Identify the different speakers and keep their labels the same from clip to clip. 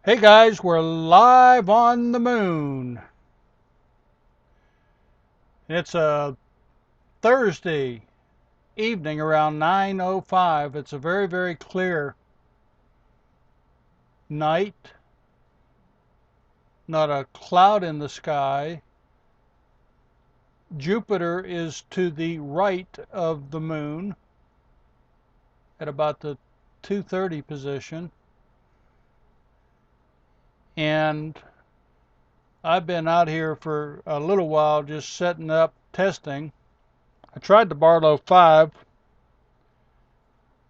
Speaker 1: Hey guys, we're live on the moon. It's a Thursday evening around 9:05. It's a very, very clear night. Not a cloud in the sky. Jupiter is to the right of the moon at about the 2:30 position. And I've been out here for a little while just setting up, testing. I tried the Barlow 5.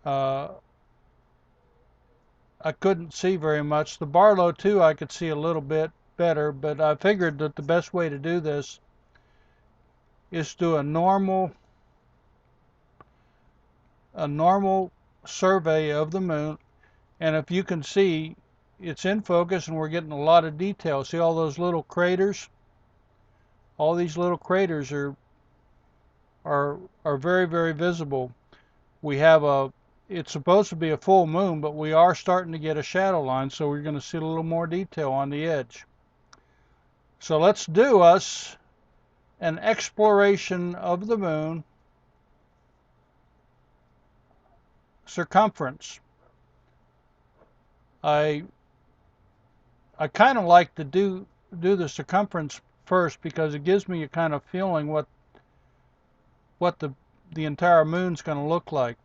Speaker 1: Uh, I couldn't see very much. The Barlow 2 I could see a little bit better, but I figured that the best way to do this is do a normal survey of the moon. And if you can see, it's in focus and we're getting a lot of detail. See all those little craters? All these little craters are very, very visible. We have it's supposed to be a full moon, but we are starting to get a shadow line, so we're going to see a little more detail on the edge. So let's do us an exploration of the moon circumference. I I kind of like to do the circumference first because it gives me a kind of feeling what the entire moon's going to look like.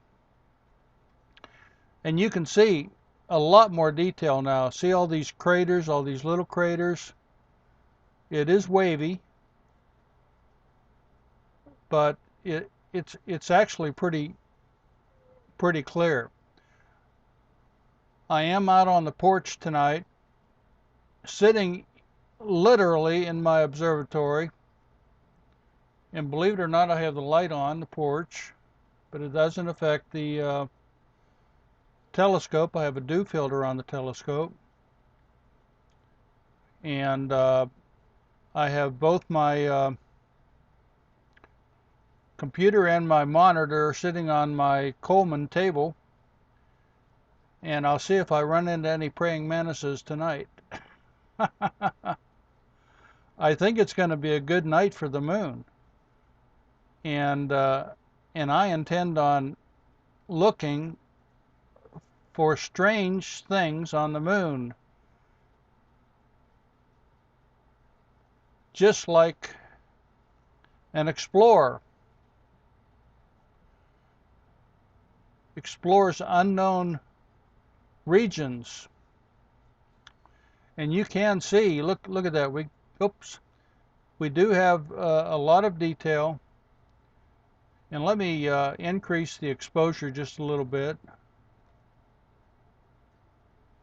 Speaker 1: And you can see a lot more detail now. See all these craters, all these little craters. It is wavy, but it's actually pretty clear. I am out on the porch tonight, sitting literally in my observatory. And believe it or not, I have the light on the porch, but it doesn't affect the telescope. I have a dew filter on the telescope. And I have both my computer and my monitor sitting on my Coleman table. And I'll see if I run into any praying mantises tonight. I think it's going to be a good night for the moon. And I intend on looking for strange things on the moon, just like an explorer explores unknown regions. And you can see, look at that. We do have a lot of detail. And let me increase the exposure just a little bit.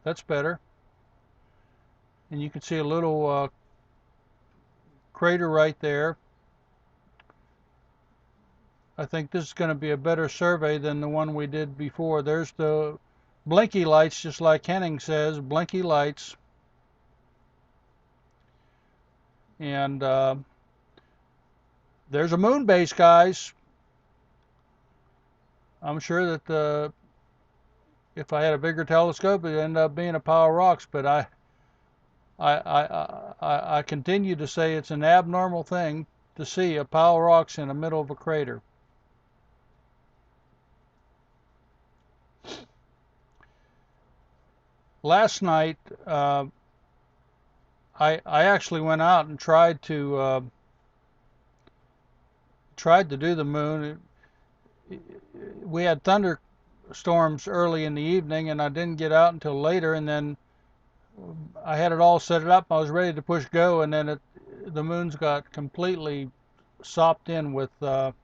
Speaker 1: That's better. And you can see a little crater right there. I think this is going to be a better survey than the one we did before. There's the blinky lights, just like Henning says, blinky lights. And there's a moon base, guys. I'm sure that if I had a bigger telescope, it'd end up being a pile of rocks. But I continue to say it's an abnormal thing to see a pile of rocks in the middle of a crater. Last night, I actually went out and tried to do the moon. We had thunderstorms early in the evening, and I didn't get out until later. And then I had it all set up. I was ready to push go, and then the moon's got completely sopped in with. Let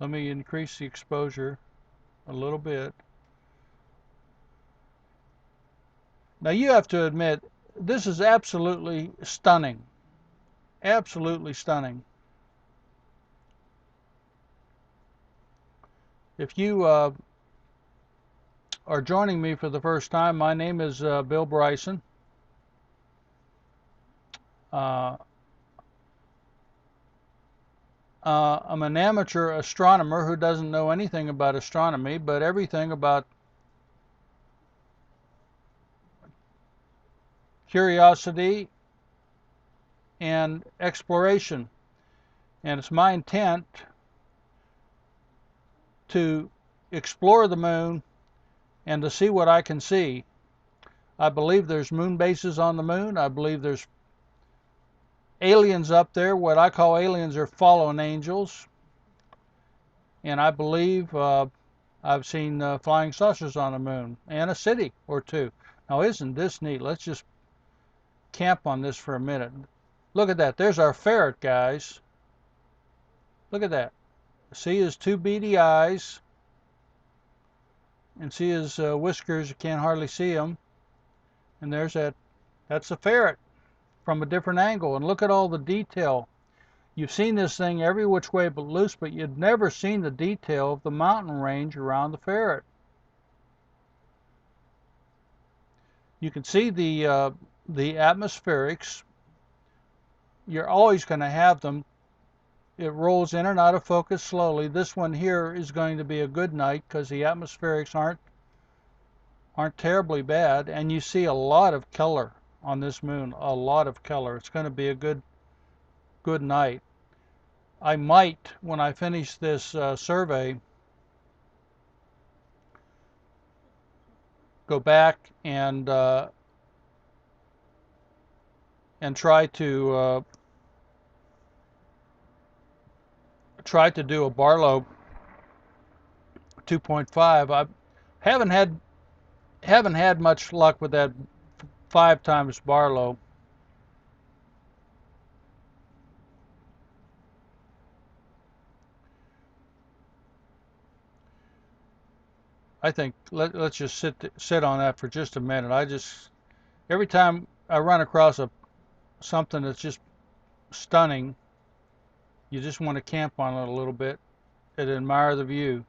Speaker 1: me increase the exposure a little bit. Now you have to admit, this is absolutely stunning. Absolutely stunning. If you are joining me for the first time, my name is Bill Bryson. Uh, I'm an amateur astronomer who doesn't know anything about astronomy, but everything about curiosity, and exploration. And it's my intent to explore the moon and to see what I can see. I believe there's moon bases on the moon. I believe there's aliens up there. What I call aliens are fallen angels. And I believe I've seen flying saucers on the moon and a city or two. Now, isn't this neat? Let's just camp on this for a minute. Look at that. There's our ferret, guys. Look at that. See his two beady eyes, and see his whiskers. You can't hardly see them. And there's that. That's a ferret from a different angle. And look at all the detail. You've seen this thing every which way but loose, but you'd never seen the detail of the mountain range around the ferret. You can see the atmospherics. You're always going to have them. It rolls in and out of focus slowly. This one here is going to be a good night because the atmospherics aren't terribly bad, and you see a lot of color on this moon. A lot of color. It's going to be a good night. I might, when I finish this survey, go back and try to do a Barlow 2.5. I haven't had much luck with that 5 times Barlow. I think let's just sit on that for just a minute. Every time I run across something that's just stunning, you just want to camp on it a little bit and admire the view.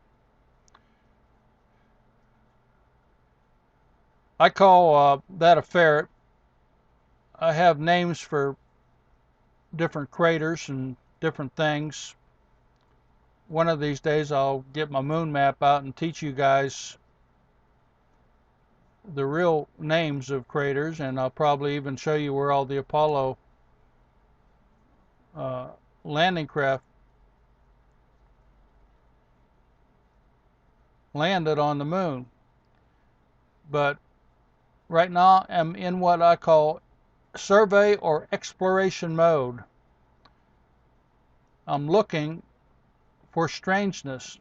Speaker 1: I call that a ferret. I have names for different craters and different things. One of these days I'll get my moon map out and teach you guys the real names of craters, and I'll probably even show you where all the Apollo landing craft landed on the moon. But right now I'm in what I call survey or exploration mode. I'm looking for strangeness.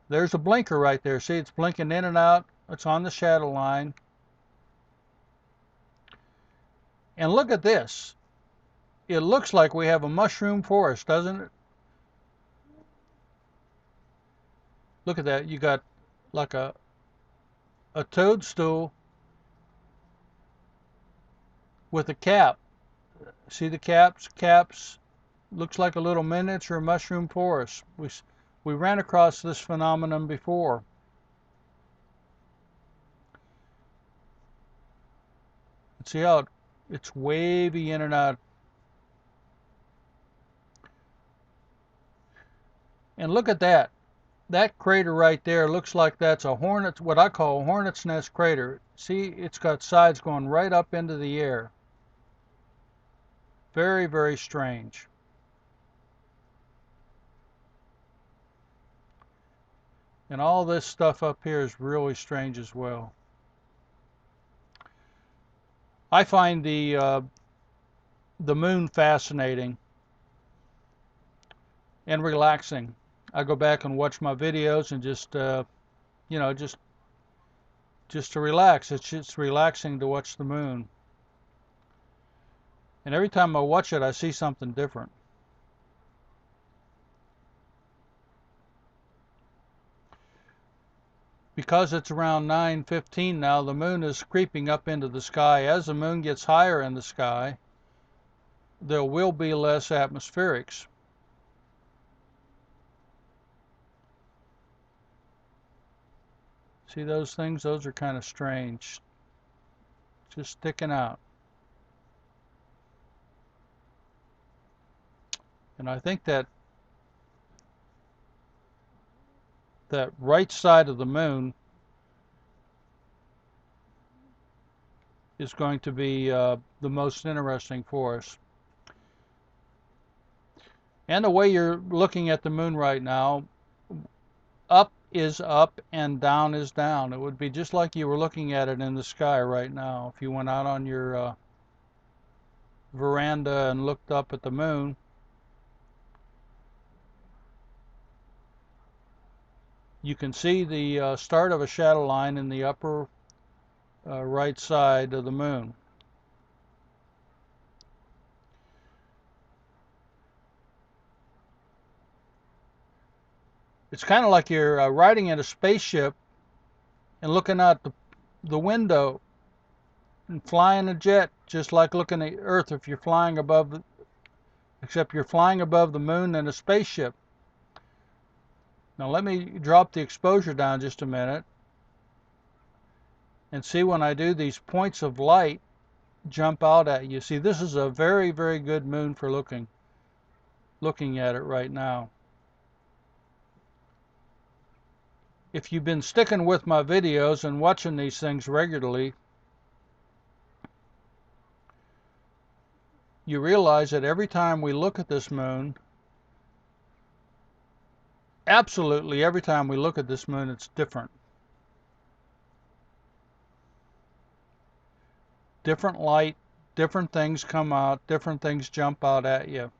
Speaker 1: There's a blinker right there. See, it's blinking in and out. It's on the shadow line. And look at this. It looks like we have a mushroom forest, doesn't it? Look at that. You got like a toadstool with a cap. See the caps? Caps. Looks like a little miniature mushroom forest. We ran across this phenomenon before. See how it's wavy in and out. And look at that. That crater right there looks like that's what I call a hornet's nest crater. See, it's got sides going right up into the air. Very, very strange. And all this stuff up here is really strange as well. I find the moon fascinating and relaxing. I go back and watch my videos and just just to relax. It's just relaxing to watch the moon. And every time I watch it, I see something different. Because it's around 9:15 now, the moon is creeping up into the sky. As the moon gets higher in the sky, there will be less atmospherics. See those things? Those are kind of strange. Just sticking out. And I think that right side of the moon is going to be the most interesting for us. And the way you're looking at the moon right now, up is up and down is down. It would be just like you were looking at it in the sky right now. If you went out on your veranda and looked up at the moon, you can see the start of a shadow line in the upper right side of the moon. It's kind of like you're riding in a spaceship and looking out the window and flying a jet, just like looking at Earth if you're flying above except you're flying above the moon in a spaceship. Now let me drop the exposure down just a minute and see when I do these points of light jump out at you. See, this is a very, very good moon for looking at it right now. If you've been sticking with my videos and watching these things regularly, you realize that every time we look at this moon, absolutely every time we look at this moon, it's different. Different light, different things come out, different things jump out at you.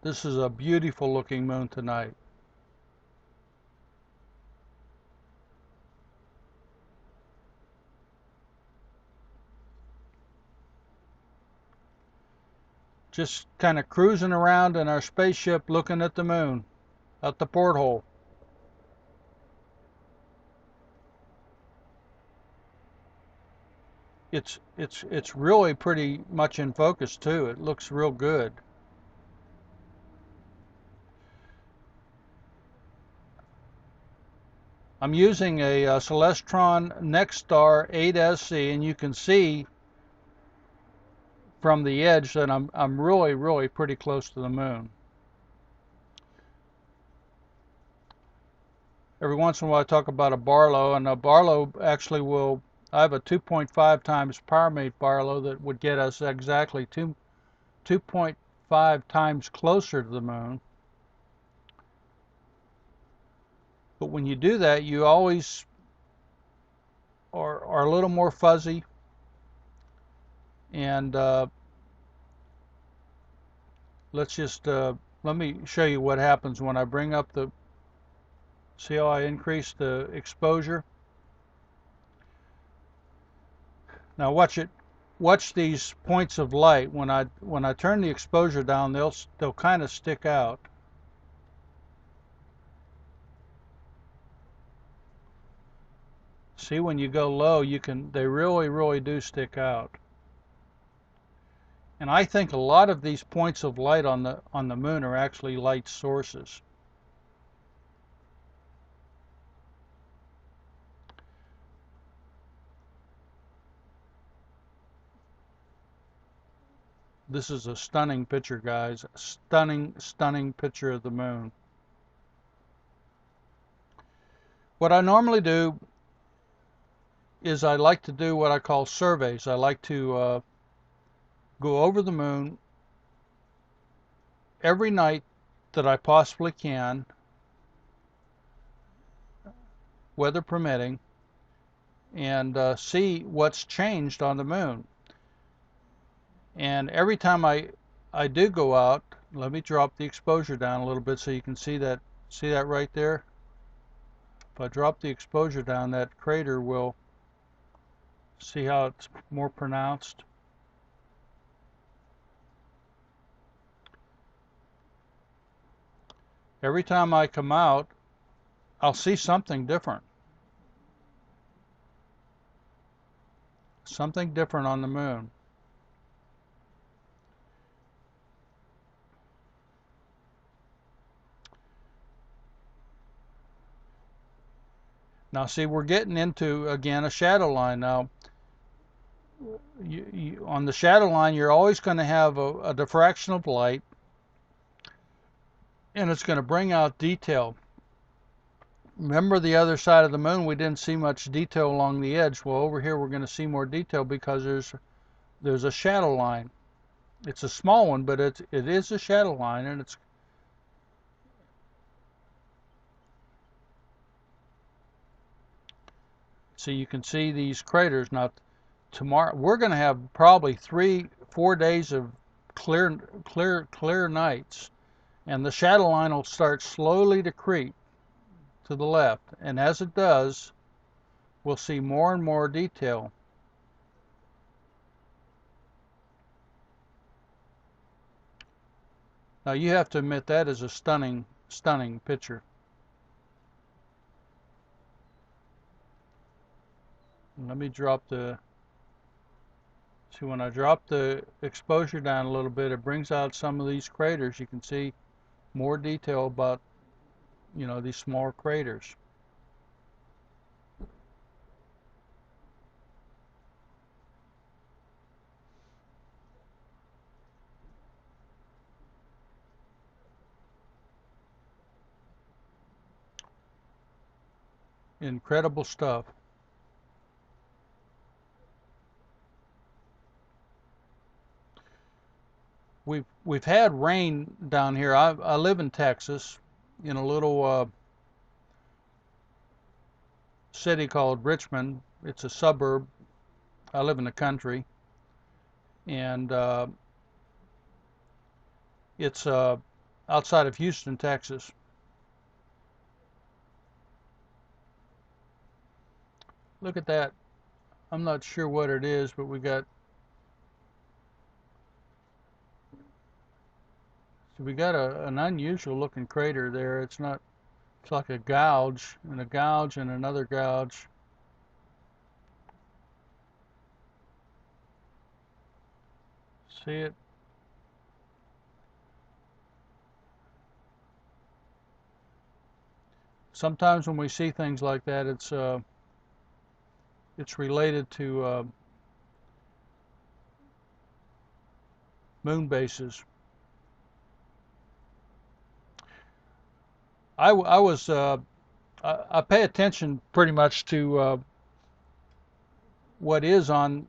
Speaker 1: This is a beautiful looking moon tonight. Just kind of cruising around in our spaceship looking at the moon out the porthole. It's really pretty much in focus too. It looks real good. I'm using a Celestron Nexstar 8SC, and you can see from the edge that I'm really pretty close to the moon. Every once in a while I talk about a Barlow, and a Barlow actually will, I have a 2.5 times PowerMate Barlow that would get us exactly 2.5 times closer to the moon. But when you do that, you always are a little more fuzzy, and let's just let me show you what happens when I bring up the, see how I increase the exposure. Now watch it, watch these points of light. When I turn the exposure down, they'll kind of stick out. See, when you go low, they really do stick out. And I think a lot of these points of light on the moon are actually light sources. This is a stunning picture, guys. Stunning picture of the moon. What I normally do is I like to do what I call surveys. I like to go over the moon every night that I possibly can, weather permitting, and see what's changed on the moon. And every time I do go out, let me drop the exposure down a little bit so you can see that right there. If I drop the exposure down, that crater will, see how it's more pronounced. Every time I come out, I'll see something different. Something different on the moon. Now see, we're getting into, again, a shadow line. Now, on the shadow line, you're always going to have a diffraction of light, and it's going to bring out detail. Remember the other side of the moon, we didn't see much detail along the edge. Well, over here we're going to see more detail because there's a shadow line. It's a small one, but it is a shadow line, and it's so you can see these craters. Now, tomorrow we're going to have probably 3-4 days of clear nights, and the shadow line will start slowly to creep to the left, and as it does, we'll see more and more detail. Now you have to admit that is a stunning picture. Let me drop see, when I drop the exposure down a little bit, it brings out some of these craters. You can see more detail about, these small craters. Incredible stuff. We've had rain down here. I live in Texas, in a little city called Richmond. It's a suburb. I live in the country, and it's outside of Houston, Texas. Look at that. I'm not sure what it is, but we got an unusual looking crater there. It's not. It's like a gouge and another gouge. See it? Sometimes when we see things like that, it's related to moon bases. I pay attention pretty much to what is on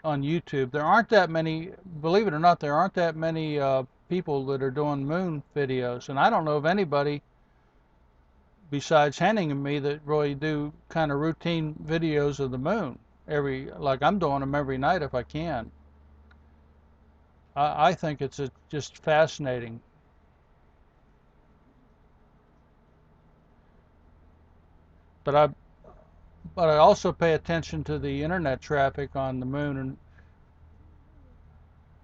Speaker 1: YouTube. There aren't that many, believe it or not, there aren't that many people that are doing moon videos, and I don't know of anybody besides Henning and me that really do kind of routine videos of the moon like I'm doing them every night if I can. I think it's just fascinating. But I also pay attention to the internet traffic on the moon. And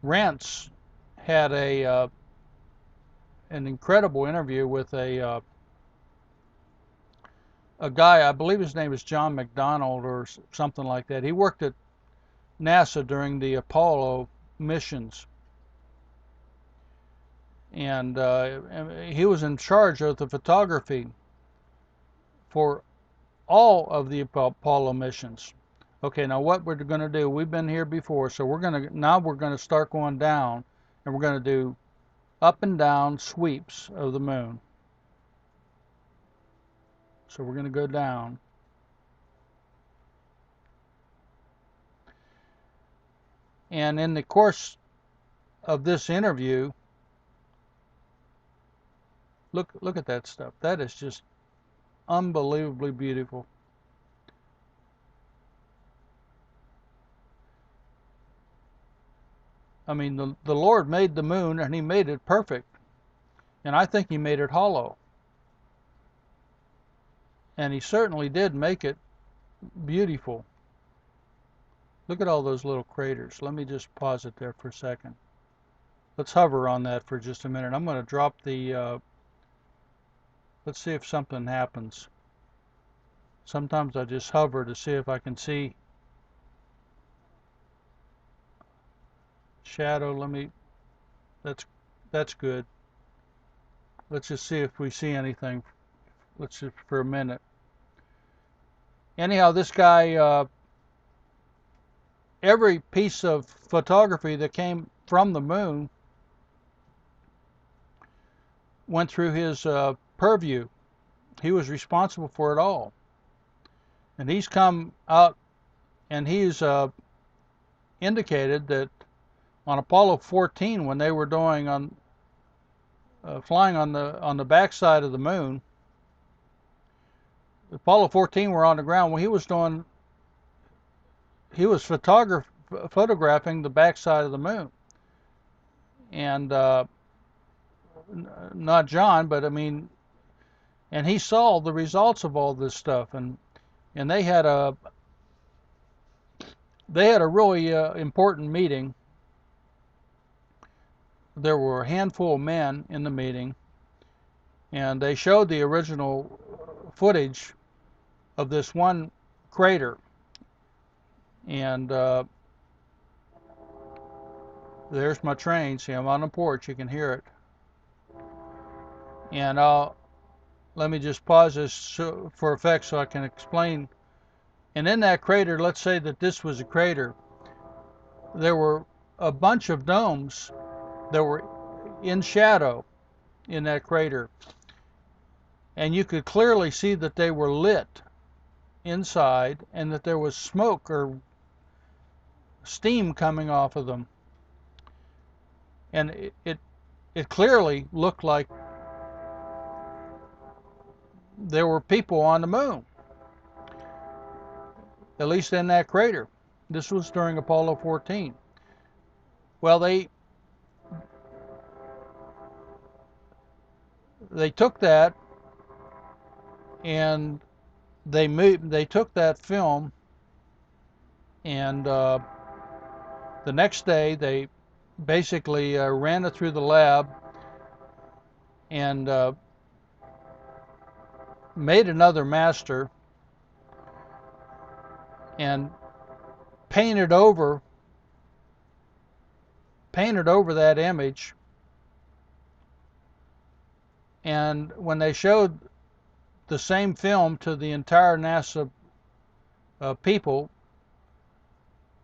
Speaker 1: Rents had an incredible interview with a guy. I believe his name is John McDonald or something like that. He worked at NASA during the Apollo missions, and he was in charge of the photography for all of the Apollo missions. Okay, now what we're going to do, we've been here before, so we're going to start going down, and we're going to do up and down sweeps of the moon. So we're going to go down. And in the course of this interview, look at that stuff. That is just unbelievably beautiful. I mean, the Lord made the moon, and he made it perfect. And I think he made it hollow. And he certainly did make it beautiful. Look at all those little craters. Let me just pause it there for a second. Let's hover on that for just a minute. I'm going to drop the, let's see if something happens. Sometimes I just hover to see if I can see shadow. That's good. Let's just see if we see anything. Let's just for a minute. Anyhow, this guy, every piece of photography that came from the moon went through his purview. He was responsible for it all. And he's come out and he's indicated that on Apollo 14, when they were doing on flying on the backside of the moon, Apollo 14 were on the ground. When he was photographing the backside of the moon, and not John, but I mean, and he saw the results of all this stuff, and they had a really important meeting. There were a handful of men in the meeting, and they showed the original footage of this one crater. And there's my train. See, I'm on the porch. You can hear it. And let me just pause this for effect so I can explain. And in that crater, let's say that this was a crater, there were a bunch of domes that were in shadow in that crater. And you could clearly see that they were lit inside and that there was smoke or steam coming off of them. And it clearly looked like there were people on the moon, at least in that crater. This was during Apollo 14. Well, they took that and they took that film, and the next day they basically ran it through the lab and made another master and painted over that image. And when they showed the same film to the entire NASA people,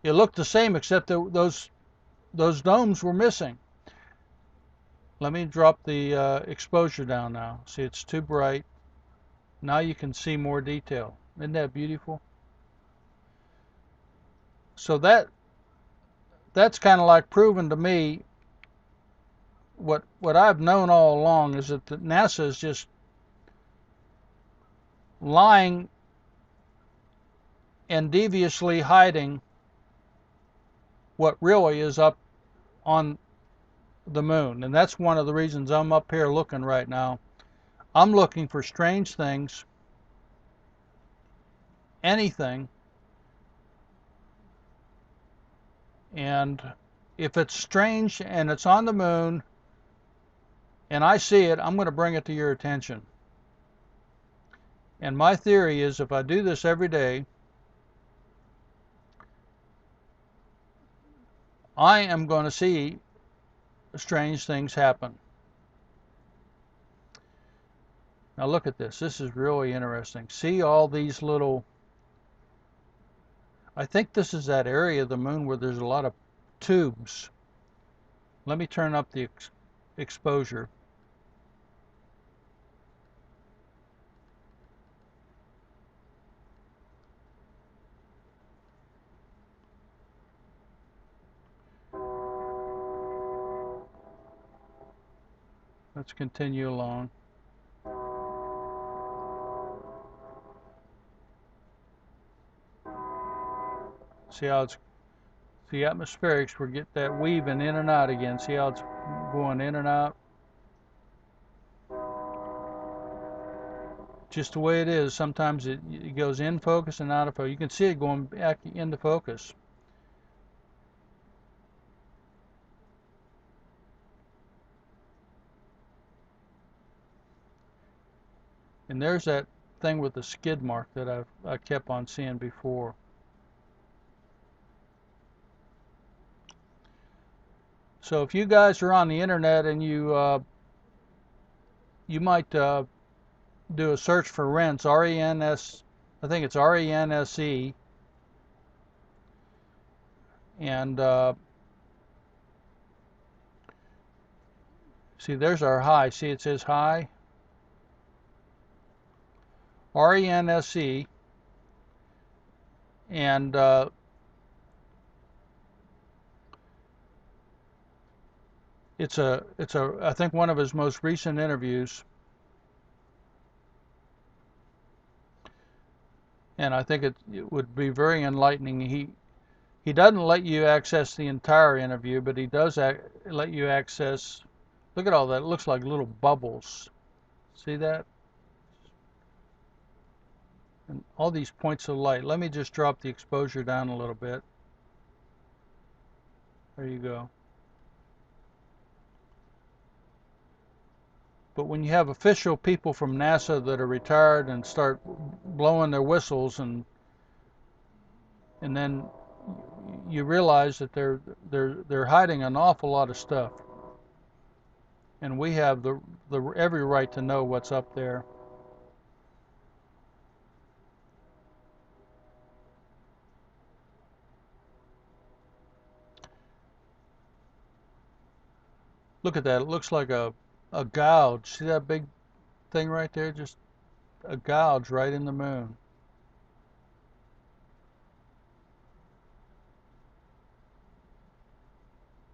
Speaker 1: it looked the same, except that those domes were missing. Let me drop the exposure down now. See, it's too bright. Now you can see more detail. Isn't that beautiful? So that's kind of like proving to me what I've known all along, is that NASA is just lying and deviously hiding what really is up on the moon. And that's one of the reasons I'm up here looking right now. I'm looking for strange things, anything, and if it's strange and it's on the moon and I see it, I'm going to bring it to your attention. And my theory is, if I do this every day, I am going to see strange things happen. Now look at this. This is really interesting. See all these little, I think this is that area of the moon where there's a lot of tubes. Let me turn up the exposure. Let's continue along. See how it's, the atmospherics, we're getting that weaving in and out again. See how it's going in and out? Just the way it is. Sometimes it goes in focus and out of focus. You can see it going back into focus. And there's that thing with the skid mark that I kept on seeing before. So if you guys are on the internet and you might do a search for RENSE, R-E-N-S, I think it's R-E-N-S-E, and see, there's our high. See, it says high. RENSE, and it's I think one of his most recent interviews, and I think it would be very enlightening. He doesn't let you access the entire interview, but he does let you access. Look at all that. It looks like little bubbles. See that? And all these points of light. Let me just drop the exposure down a little bit. There you go. But when you have official people from NASA that are retired and start blowing their whistles, and then you realize that they're hiding an awful lot of stuff, and we have the every right to know what's up there. Look at that. It looks like a gouge. See that big thing right there? Just a gouge right in the moon.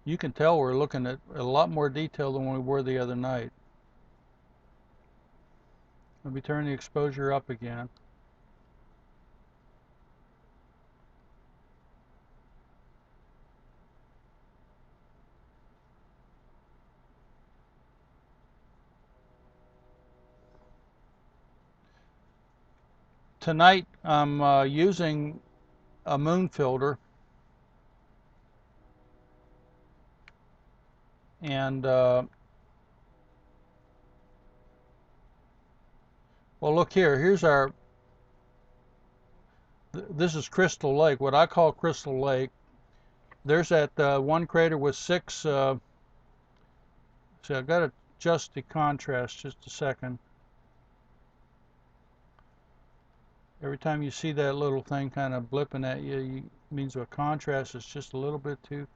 Speaker 1: You can tell we're looking at a lot more detail than we were the other night. Let me turn the exposure up again. Tonight I'm using a moon filter, and well, look here. Here's our. This is Crystal Lake, what I call Crystal Lake. There's that one crater with six. See, I've got to adjust the contrast just a second. Every time you see that little thing kind of blipping at you, means the contrast is just a little bit too.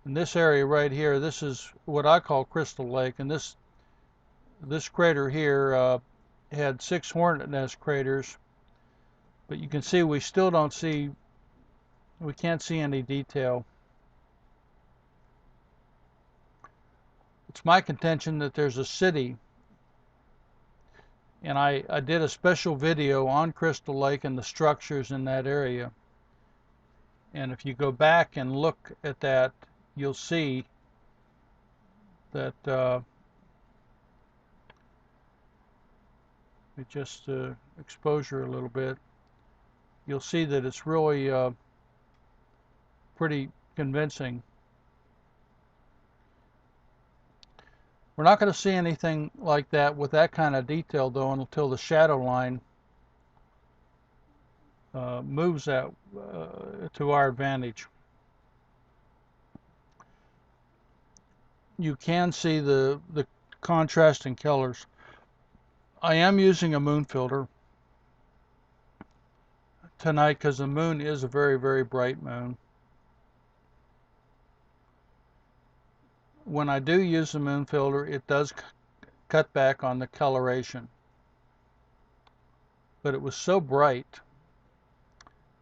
Speaker 1: In this area right here, this is what I call Crystal Lake, and this crater here had 6 hornet nest craters, but you can see we still don't see, we can't see any detail. It's my contention that there's a city, and I did a special video on Crystal Lake and the structures in that area. And if you go back and look at that, you'll see that we just exposure a little bit. You'll see that it's really pretty convincing. We're not going to see anything like that with that kind of detail, though, until the shadow line moves that to our advantage. You can see the contrasting colors. I am using a moon filter tonight because the moon is a very, very bright moon. When I do use the moon filter, it does cut back on the coloration. But it was so bright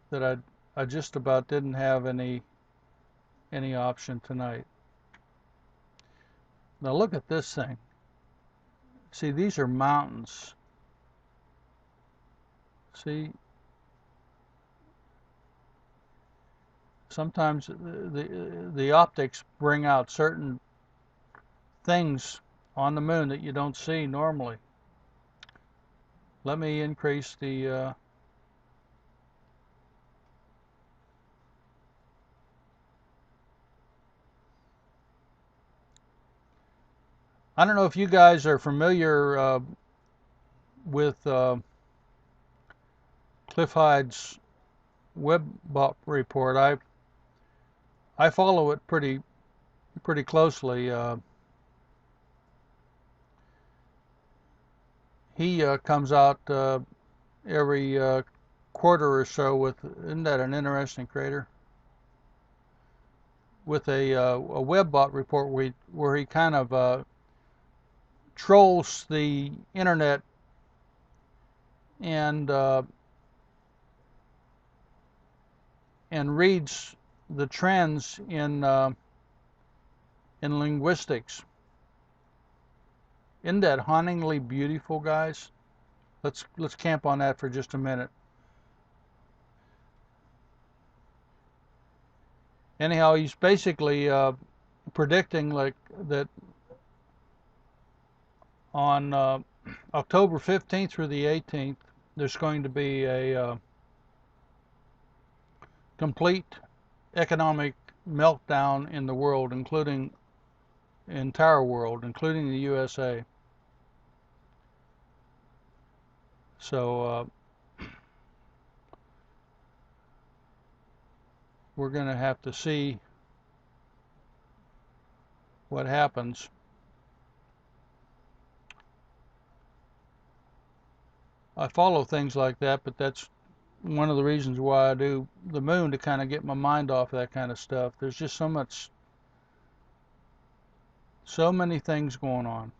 Speaker 1: that I just about didn't have any option tonight. Now look at this thing. See, these are mountains. See, sometimes the optics bring out certain things on the moon that you don't see normally. Let me increase the I don't know if you guys are familiar with Cliff Hyde's web report. I follow it pretty closely. He comes out every quarter or so with, isn't that an interesting crater? With a WebBot report where he kind of trolls the internet and reads the trends in linguistics. Isn't that hauntingly beautiful, guys? Let's camp on that for just a minute. Anyhow, he's basically predicting like that on October 15th through the 18th, there's going to be a complete economic meltdown in the world, including the entire world, including the USA. So we're going to have to see what happens. I follow things like that, but that's one of the reasons why I do the moon, to kind of get my mind off that kind of stuff. There's just so many things going on.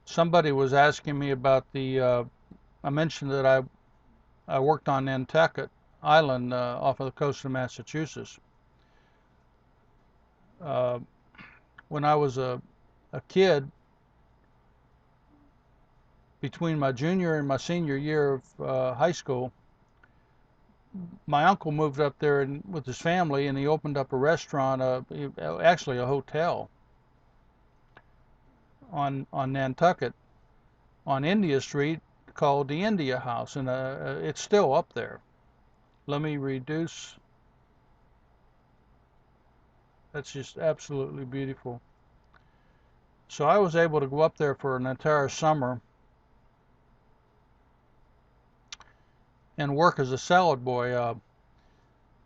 Speaker 1: Somebody was asking me about I mentioned that I worked on Nantucket Island off of the coast of Massachusetts. Uh, when I was a kid, between my junior and my senior year of high school, my uncle moved up there with his family, and he opened up a restaurant, actually a hotel on Nantucket, on India Street, called the India House, and it's still up there. Let me reduce. That's just absolutely beautiful. So I was able to go up there for an entire summer and work as a salad boy.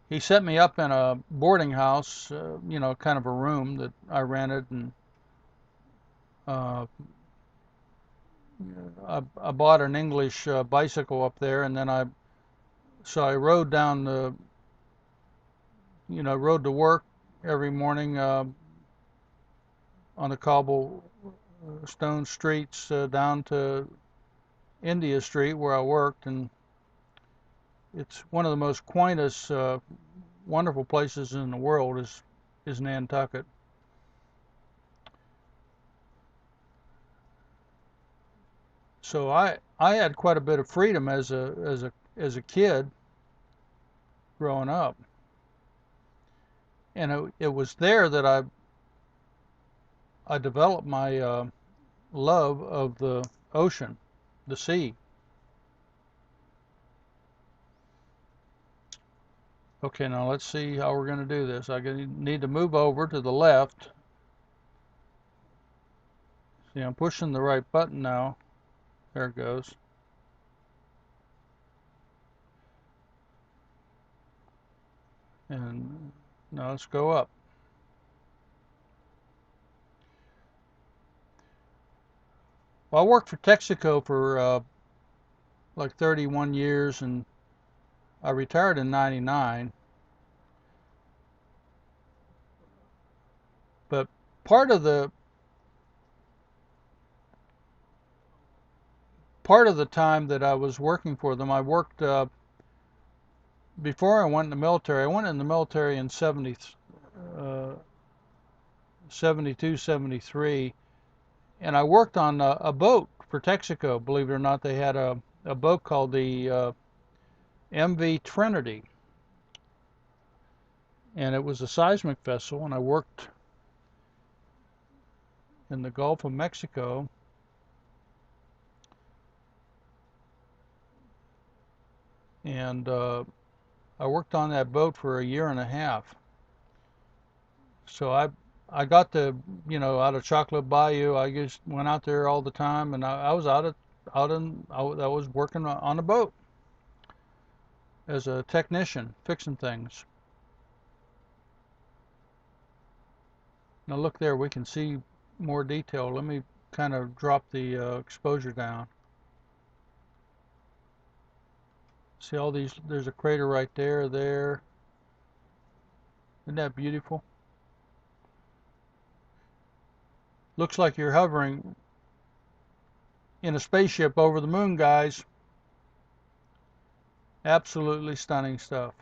Speaker 1: He set me up in a boarding house, kind of a room that I rented, and uh, I bought an English bicycle up there, and then I rode down rode to work every morning on the cobblestone streets down to India Street where I worked, and it's one of the most quaintest, wonderful places in the world is Nantucket. So I had quite a bit of freedom as a kid growing up, and it was there that I developed my love of the ocean, the sea. Okay, now let's see how we're going to do this. I need to move over to the left. See, I'm pushing the right button now. There it goes. And now let's go up. Well, I worked for Texaco for like 31 years, and I retired in '99. But part of the time that I was working for them, I worked before I went in the military. I went in the military in 72, 73, and I worked on a boat for Texaco. Believe it or not, they had a boat called the MV Trinity, and it was a seismic vessel, and I worked in the Gulf of Mexico, and I worked on that boat for a year and a half. So I got to, out of Chocolate Bayou. I just went out there all the time, and I was I was working on a boat as a technician, fixing things. Now look there, we can see more detail. Let me kind of drop the exposure down. See all these, there's a crater right there, there. Isn't that beautiful? Looks like you're hovering in a spaceship over the moon, guys. Absolutely stunning stuff.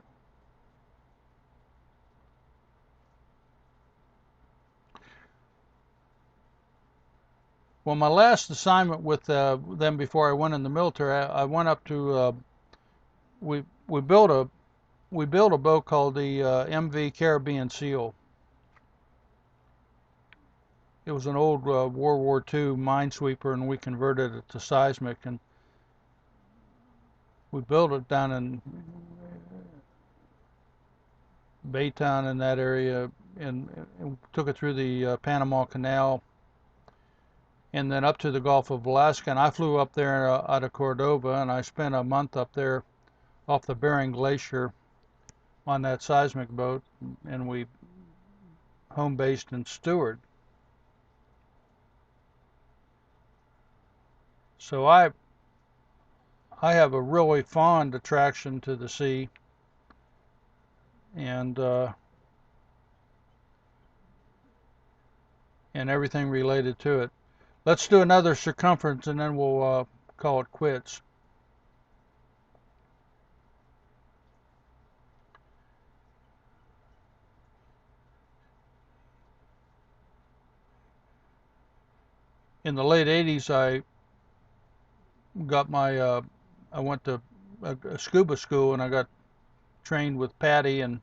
Speaker 1: Well, my last assignment with them before I went in the military, I went up to we built a boat called the MV Caribbean Seal. It was an old World War II minesweeper, and we converted it to seismic, and we built it down in Baytown in that area, and took it through the Panama Canal, and then up to the Gulf of Alaska. And I flew up there out of Cordova, and I spent a month up there off the Bering Glacier on that seismic boat, and we home based in Stewart. So I have a really fond attraction to the sea, and everything related to it. Let's do another circumference, and then we'll call it quits. In the late 80s, I got my I went to a scuba school, and I got trained with Patty, and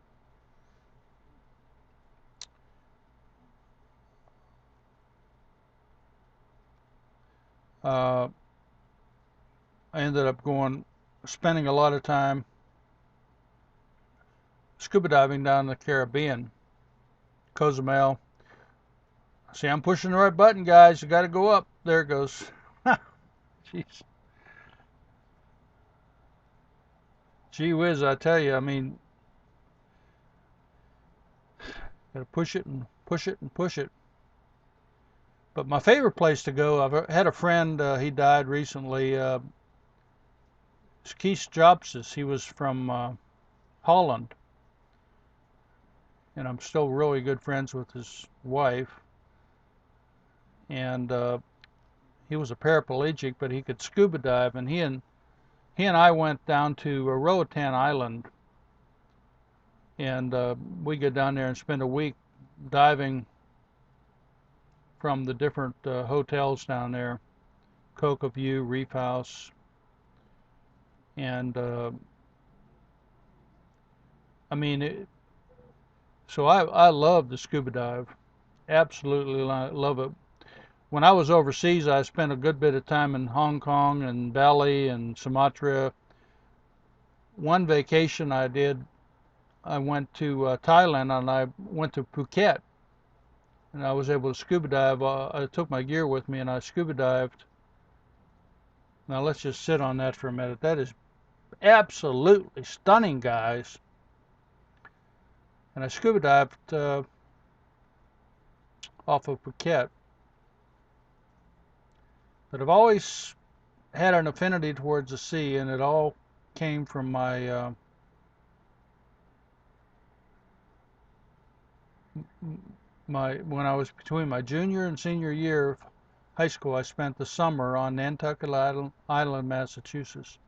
Speaker 1: uh, I ended up spending a lot of time scuba diving down in the Caribbean, Cozumel. See, I'm pushing the right button, guys. You got to go up. There it goes. Jeez. Gee whiz, I tell you, I mean, got to push it and push it and push it. But my favorite place to go, I've had a friend, he died recently, Kees Jobses. He was from Holland, and I'm still really good friends with his wife. And he was a paraplegic, but he could scuba dive, and he and I went down to Roatan Island, and we go down there and spend a week diving from the different hotels down there, Coca View, Reef House, and I mean, so I love the scuba dive, absolutely love it. When I was overseas, I spent a good bit of time in Hong Kong and Bali and Sumatra. One vacation I did, I went to Thailand, and I went to Phuket, and I was able to scuba dive. I took my gear with me, and I scuba dived. Now let's just sit on that for a minute. That is absolutely stunning, guys. And I scuba dived off of Phuket. But I've always had an affinity towards the sea, and it all came from my when I was between my junior and senior year of high school. I spent the summer on Nantucket Island, Massachusetts.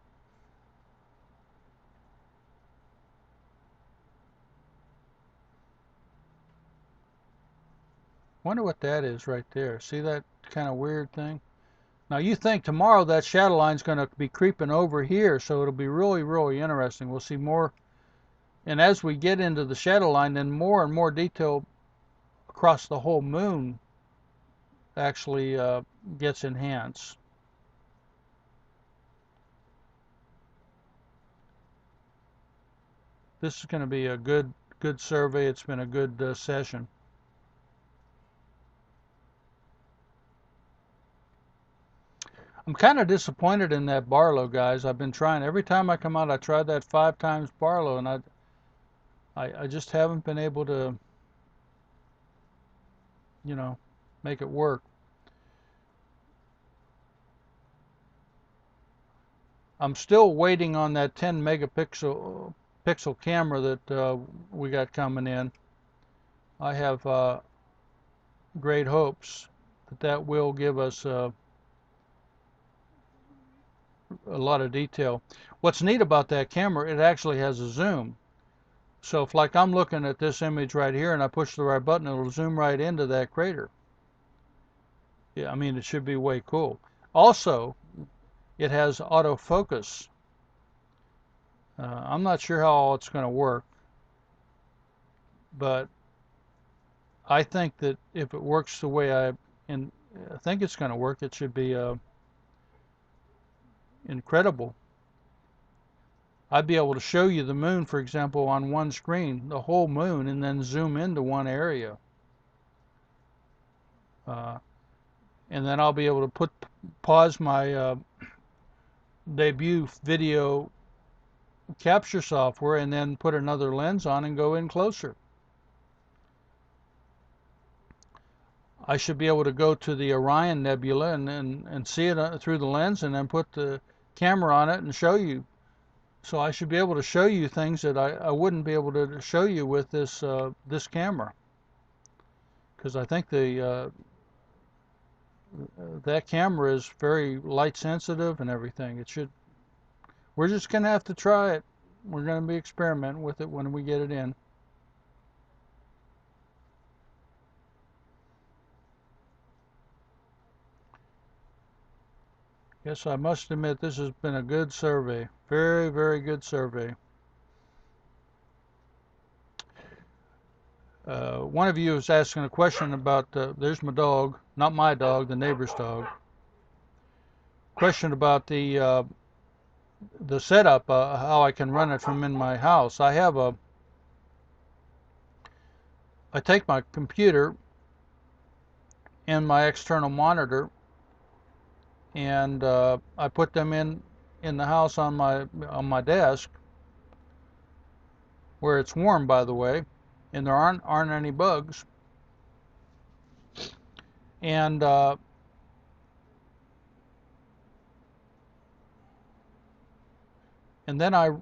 Speaker 1: Wonder what that is right there. See that kind of weird thing? Now you think tomorrow that shadow line's going to be creeping over here, so it'll be really, really interesting. We'll see more, and as we get into the shadow line, then more and more detail across the whole moon actually gets enhanced. This is going to be a good survey. It's been a good session. I'm kind of disappointed in that Barlow, guys. I've been trying every time I come out. I tried that 5 times Barlow, and I just haven't been able to, you know, make it work. I'm still waiting on that 10 megapixel camera that we got coming in. I have great hopes that that will give us a lot of detail. What's neat about that camera, it actually has a zoom. So if like I'm looking at this image right here and I push the right button, it'll zoom right into that crater. Yeah, I mean, it should be way cool. Also, it has autofocus. I'm not sure how it's going to work, but I think that if it works the way I think it's going to work, it should be incredible. I'd be able to show you the moon, for example, on one screen, the whole moon, and then zoom into one area. And then I'll be able to pause my debut video capture software and then put another lens on and go in closer. I should be able to go to the Orion Nebula and see it through the lens and then put the camera on it and show you. So I should be able to show you things that I wouldn't be able to show you with this camera, because I think that camera is very light sensitive and everything. It should. We're just gonna have to try it. We're gonna be experimenting with it when we get it in. Yes, I must admit this has been a good survey. Very, very good survey. One of you is asking a question about, there's my dog, not my dog, the neighbor's dog. Question about the setup, how I can run it from in my house. I take my computer and my external monitor, and I put them in the house on my desk, where it's warm, by the way, and there aren't any bugs. And then it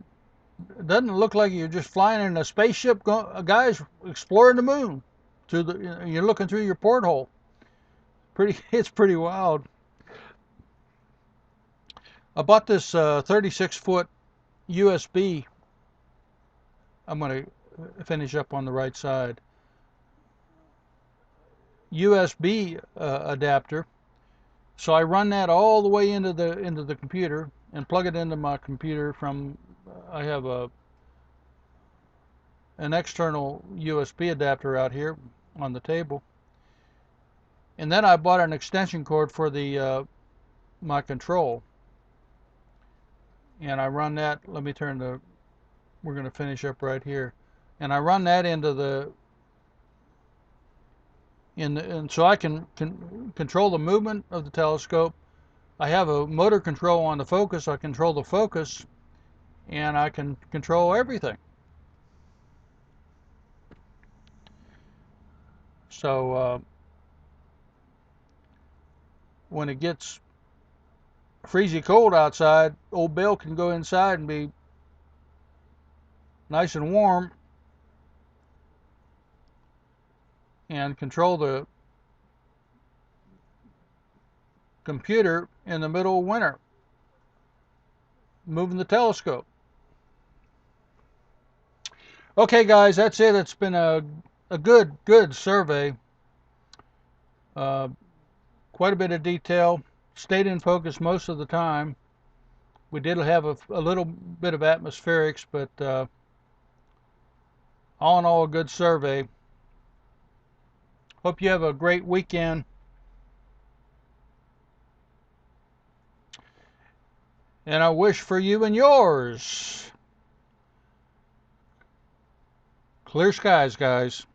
Speaker 1: doesn't look like you're just flying in a spaceship, guys, exploring the moon. You're looking through your porthole. It's pretty wild. I bought this 36-foot USB. I'm going to finish up on the right side. USB adapter. So I run that all the way into the computer and plug it into my computer from. I have an external USB adapter out here on the table, and then I bought an extension cord for the my control, and I run that. Let me turn the. We're going to finish up right here, and I run that into the. And so I can control the movement of the telescope. I have a motor control on the focus. I control the focus, and I can control everything. So when it gets freezy cold outside, old Bill can go inside and be nice and warm and control the computer in the middle of winter, moving the telescope. Okay, guys, that's it. It's been a good survey. Quite a bit of detail. Stayed in focus most of the time. We did have a little bit of atmospherics, but all in all, a good survey. Hope you have a great weekend. And I wish for you and yours clear skies, guys.